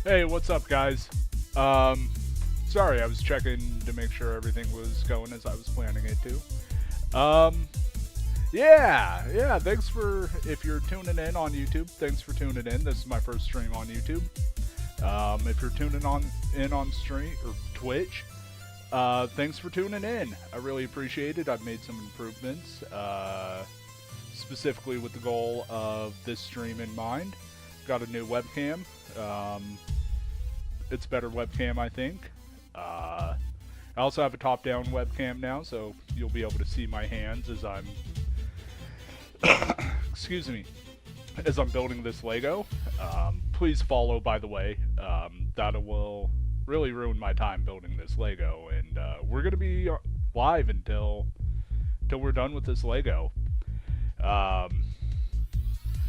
Hey, what's up, guys? Sorry, I was checking to make sure everything was going as I was planning it to. Yeah, thanks for, if you're tuning in on YouTube, thanks for tuning in. This is my first stream on YouTube. If you're tuning in on stream, or Twitch, thanks for tuning in. I really appreciate it. I've made some improvements, specifically with the goal of this stream in mind. Got a new webcam. It's a better webcam, I think. I also have a top-down webcam now, so you'll be able to see my hands as I'm excuse me, as I'm building this Lego. Please follow, by the way. That will really ruin my time building this Lego, and we're gonna be live until we're done with this Lego.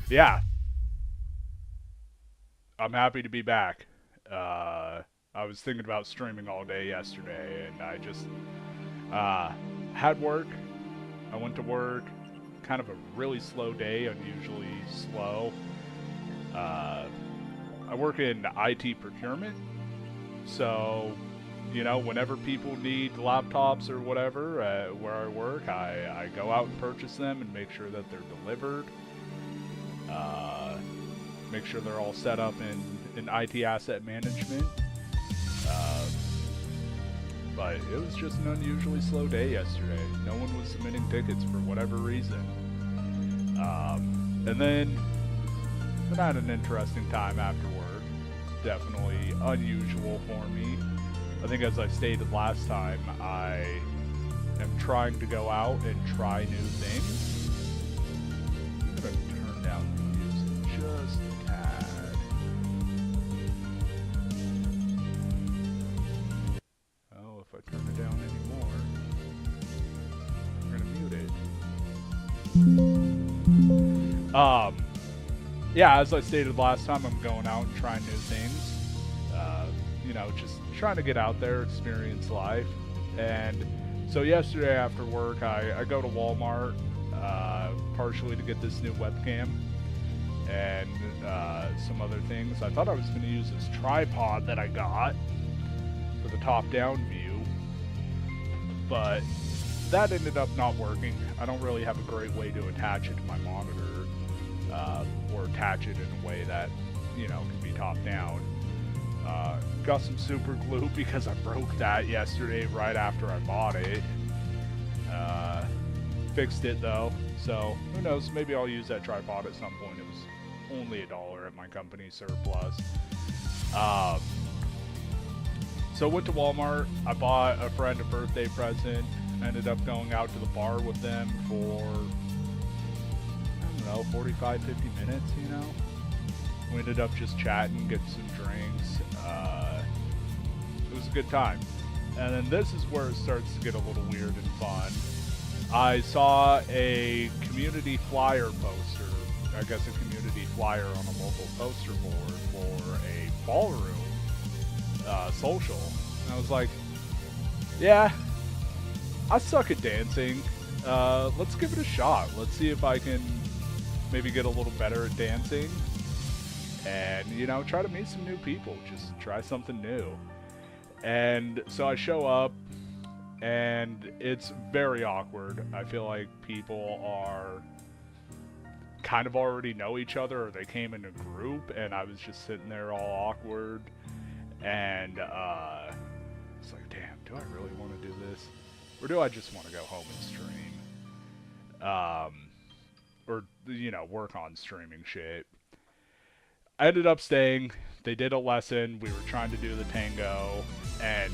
Yeah, I'm happy to be back. I was thinking about streaming all day yesterday, and I just had work. I went to work. Kind of a really slow day, unusually slow. I work in IT procurement, so you know, whenever people need laptops or whatever where I work, I go out and purchase them and make sure that they're delivered. Make sure they're all set up in IT asset management. But it was just an unusually slow day yesterday. No one was submitting tickets for whatever reason. And then I had an interesting time after work. Definitely unusual for me. I think as I stated last time, I am trying to go out and try new things. I'm going to turn down the music just a tad. Oh, if I turn it down anymore, we're going to mute it. Yeah, as I stated last time, I'm going out and trying new things. You know, just trying to get out there, experience life. And so yesterday after work, I go to Walmart, partially to get this new webcam and some other things. I thought I was going to use this tripod that I got for the top-down view, but that ended up not working. I don't really have a great way to attach it to my monitor, or attach it in a way that, you know, can be top-down. Got some super glue because I broke that yesterday right after I bought it. Fixed it though, so who knows, maybe I'll use that tripod at some point. It was only $1 at my company surplus. So went to Walmart, I bought a friend a birthday present, ended up going out to the bar with them for, I don't know, 45, 50 minutes, you know? We ended up just chatting, getting some drinks. It was a good time. And then this is where it starts to get a little weird and fun. I saw a community flyer poster, I guess a community flyer on a local poster board for a ballroom social. And I was like, yeah, I suck at dancing. Let's give it a shot. Let's see if I can maybe get a little better at dancing. And, you know, try to meet some new people. Just try something new. And so I show up, and it's very awkward. I feel like people are kind of already know each other, or they came in a group, and I was just sitting there all awkward. And it's like, damn, do I really want to do this? Or do I just want to go home and stream? Or, you know, work on streaming shit. I ended up staying. They did a lesson. We were trying to do the tango. And,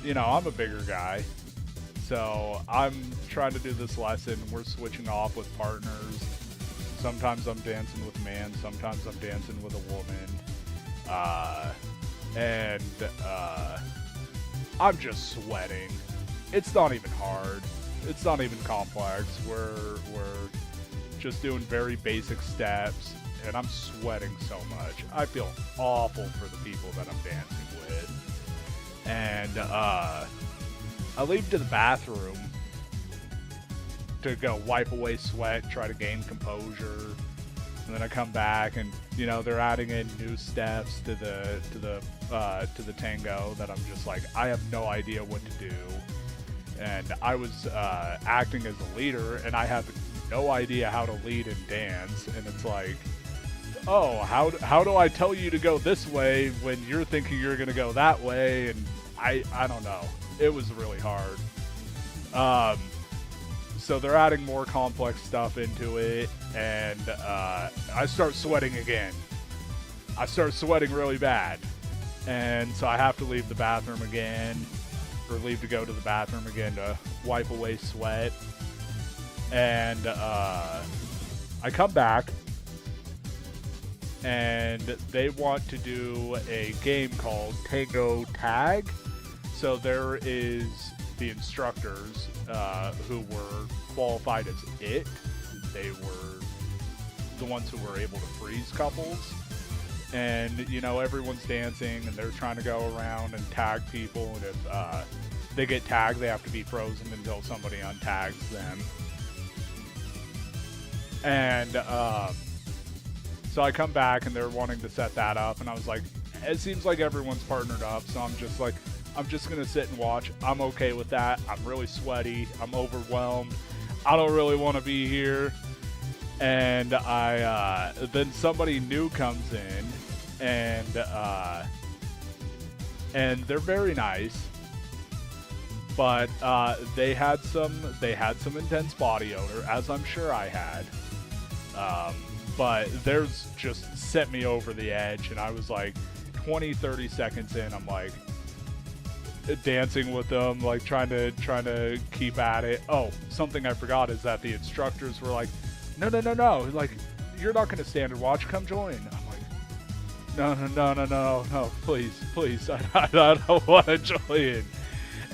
you know, I'm a bigger guy. So I'm trying to do this lesson. We're switching off with partners. Sometimes I'm dancing with a man. Sometimes I'm dancing with a woman. I'm just sweating. It's not even hard. It's not even complex. We're just doing very basic steps. And I'm sweating so much. I feel awful for the people that I'm dancing with. And I leave to the bathroom to go wipe away sweat, try to gain composure, And then I come back, and you know they're adding in new steps to the tango that I'm just like, I have no idea what to do. And I was acting as a leader, and I have no idea how to lead and dance. And it's like, oh, how do I tell you to go this way when you're thinking you're gonna go that way? And I don't know. It was really hard. So they're adding more complex stuff into it, and I start sweating again. I start sweating really bad, and so I have to leave the bathroom again, or leave to go to the bathroom again to wipe away sweat. And I come back, and they want to do a game called Tango Tag. So there is the instructors who were qualified as it. They were the ones who were able to freeze couples. And, you know, everyone's dancing, and they're trying to go around and tag people. And if they get tagged, they have to be frozen until somebody untags them. And so I come back, and they're wanting to set that up. And I was like, it seems like everyone's partnered up. So I'm just like, I'm just going to sit and watch. I'm okay with that. I'm really sweaty. I'm overwhelmed. I don't really want to be here. And then somebody new comes in, and they're very nice, but they had some intense body odor, as I'm sure I had. But theirs just set me over the edge, and I was like 20-30 seconds in, I'm like dancing with them, like trying to keep at it. Oh, something I forgot is that the instructors were like, no, like, you're not going to stand and watch, come join. I'm like, no, please, I don't want to join.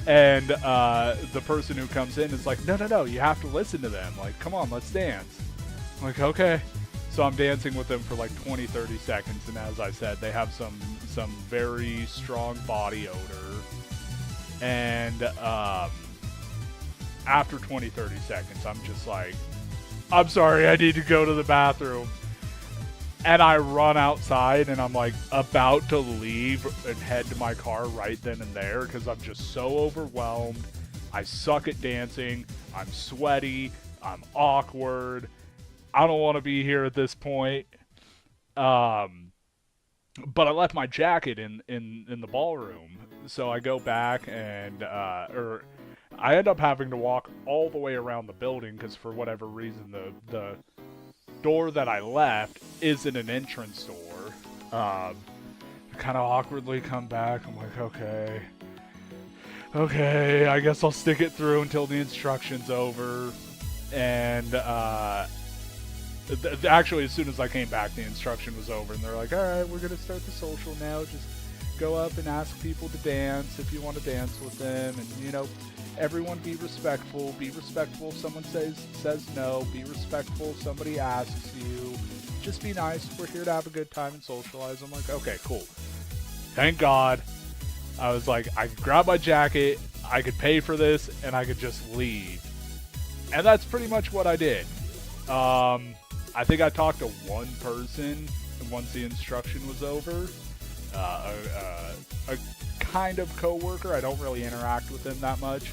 And the person who comes in is like, no, you have to listen to them. Like, come on, let's dance. I'm like, okay. So I'm dancing with them for like 20-30 seconds, and as I said, they have some very strong body odor. And after 20-30 seconds, I'm just like, I'm sorry, I need to go to the bathroom. And I run outside, and I'm like about to leave and head to my car right then and there because I'm just so overwhelmed. I suck at dancing. I'm sweaty. I'm awkward. I don't want to be here at this point. But I left my jacket in the ballroom. So I go back, and I end up having to walk all the way around the building because for whatever reason the door that I left isn't an entrance door. Kind of awkwardly come back. I'm like, okay, I guess I'll stick it through until the instruction's over. And actually, as soon as I came back, the instruction was over, and they're like, all right, we're going to start the social now. Just go up and ask people to dance if you want to dance with them. And, you know, everyone be respectful. Be respectful if someone says no. Be respectful if somebody asks you. Just be nice. We're here to have a good time and socialize. I'm like, okay, cool. Thank God. I was like, I could grab my jacket, I could pay for this, and I could just leave. And that's pretty much what I did. I think I talked to one person once the instruction was over. A kind of coworker. I don't really interact with them that much,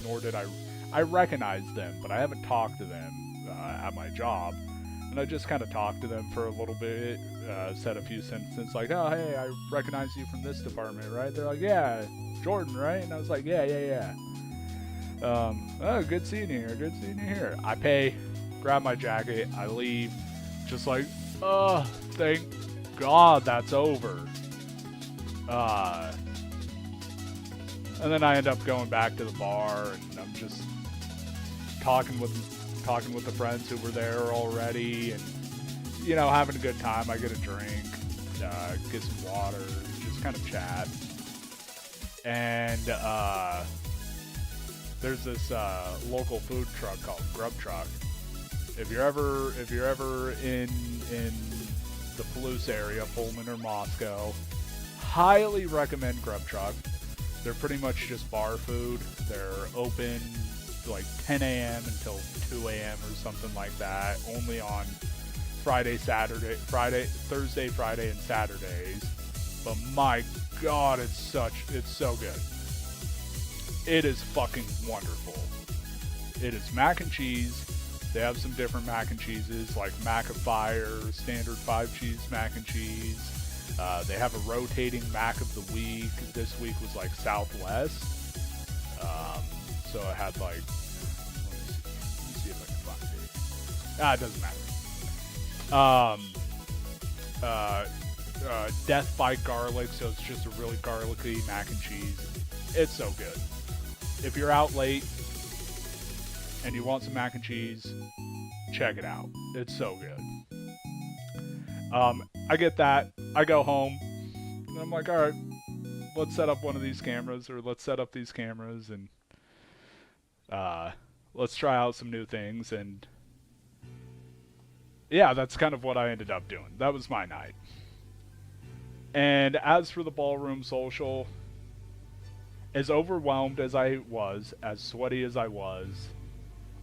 nor did I recognize them, but I haven't talked to them at my job. And I just kind of talked to them for a little bit, said a few sentences like, oh, hey, I recognize you from this department, right? They're like, yeah, Jordan, right? And I was like, yeah. Oh, good seeing you here. I pay, grab my jacket, I leave, just like, oh, thank God that's over. And then I end up going back to the bar, and I'm just talking with the friends who were there already, and, you know, having a good time. I get a drink, get some water, just kind of chat. And there's this local food truck called Grub Truck. If you're ever in the Palouse area, Pullman or Moscow, highly recommend Grub Truck. They're pretty much just bar food. They're open like 10 a.m. until 2 a.m. or something like that, only on Thursday, Friday, and Saturdays. But my God, it's so good. It is fucking wonderful. It is mac and cheese. They have some different mac and cheeses, like Mac of Fire, standard 5-cheese mac and cheese. They have a rotating Mac of the week. This week was like Southwest. So it had like, let me see if I can find it. It doesn't matter. Death by Garlic, so it's just a really garlicky mac and cheese. It's so good. If you're out late and you want some mac and cheese, check it out. It's so good. I get that. I go home and I'm like, all right, let's set up one of these cameras, or let's set up these cameras and let's try out some new things. And yeah, that's kind of what I ended up doing. That was my night. And as for the Ballroom social, as overwhelmed as I was, as sweaty as I was,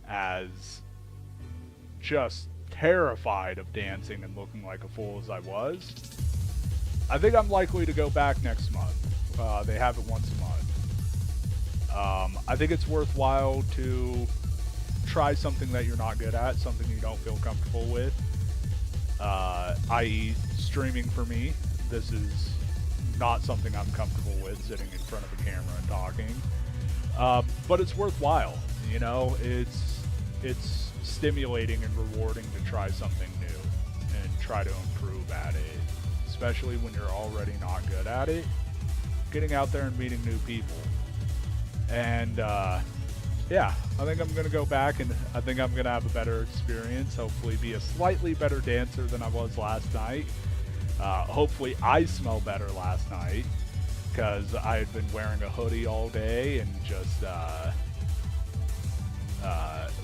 as just terrified of dancing and looking like a fool as I was, I think I'm likely to go back next month. They have it once a month. I think it's worthwhile to try something that you're not good at, something you don't feel comfortable with, i.e. streaming for me. This is not something I'm comfortable with, sitting in front of a camera and talking. But it's worthwhile, you know? It's stimulating and rewarding to try something new and try to improve at it, especially when you're already not good at it. Getting out there and meeting new people. And yeah, I think I'm going to go back, and I think I'm going to have a better experience, hopefully be a slightly better dancer than I was last night. Hopefully I smell better last night, because I had been wearing a hoodie all day and just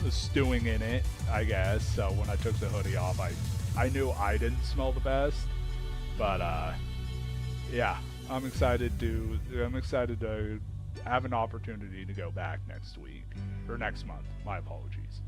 stewing in it, I guess. So when I took the hoodie off, I knew I didn't smell the best. But yeah, I'm excited to have an opportunity to go back next week, or next month. My apologies.